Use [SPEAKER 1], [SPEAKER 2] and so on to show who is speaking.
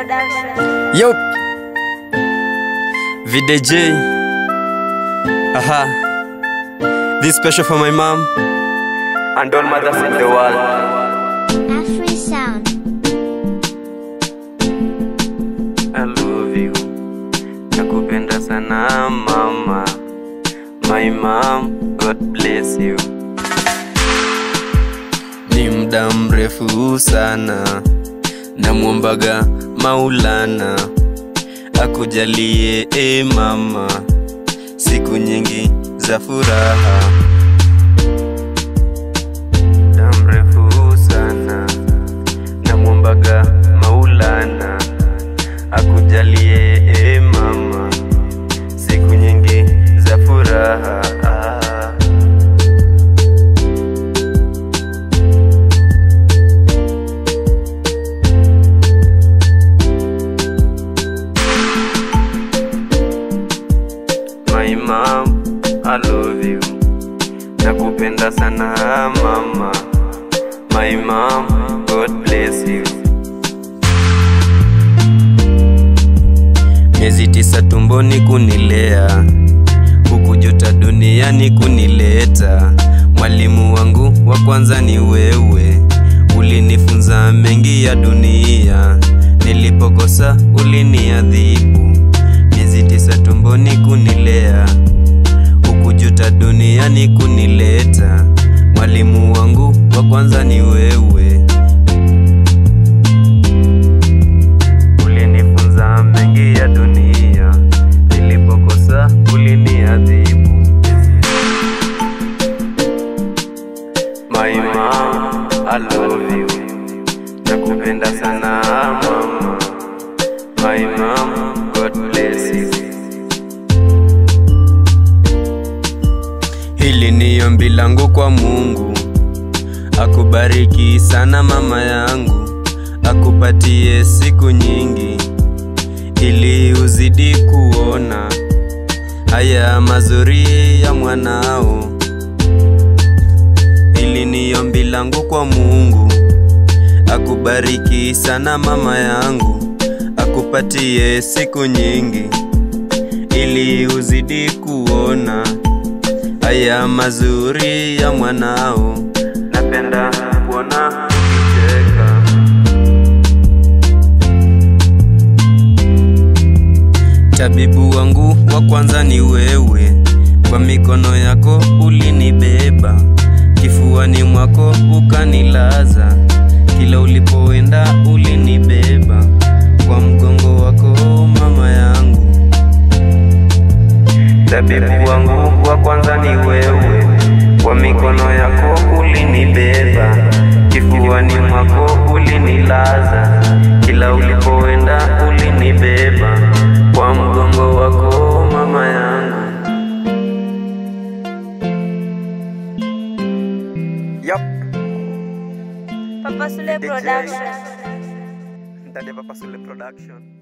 [SPEAKER 1] Production.
[SPEAKER 2] Yo, VDJ. Aha. This special for my mom and all mothers in the world.
[SPEAKER 1] Afri Sound.
[SPEAKER 2] I love you. Nakupenda sana mama. My mom, God bless you. Ni muda mrefu sana namuombaga Maulana akujalie mama siku nyingi za furaha. Muda mrefu sana namuombaga Maulana akujalie mama siku nyingi za furaha. My mom, I love you. Nakupenda sana mama. My mom, God bless you. Miezi 9 tumboni kunilea, hukujuta duniani kunileta. Mwalimu wangu wa kwanza ni wewe, ulinifunza mengi ya dunia. Nilipokosa uliniadhibu. Miezi 9 tumboni kunilea, hukujuta duniani kunileta. Mwalimu wangu wa kwanza ni wewe, ulinifunza mengi ya dunia. Nilipokosa uliniadhibu. My mom, I love you. Nakupenda sana mama. My mom, God bless you. Hili ni ombi langu kwa Mungu, akubariki sana mama yangu, akupatie siku nyingi ili uzidi kuona haya mazuri ya mwanao. Hili ni ombi langu kwa Mungu, akubariki sana mama yangu, akupatie siku nyingi ili uzidi kuona haya mazuri ya mwanao. Napenda kuona ukicheka. Tabibu wangu wa kwanza ni wewe, kwa mikono yako ulinibeba, kifuani mwako ukanilaza, kila ulipoenda ulinibeba, kwa mgongo wako mama yangu. Tabibu wangu wa kwanza ni wewe, kwa mikono yako ulinibeba, kifuani mwako ulinilaza, kila ulipoenda ulinibeba, kwa mgongo wako mama yangu. Yup.
[SPEAKER 1] Papa Sule Production.
[SPEAKER 2] Ndani Papa Sule Production.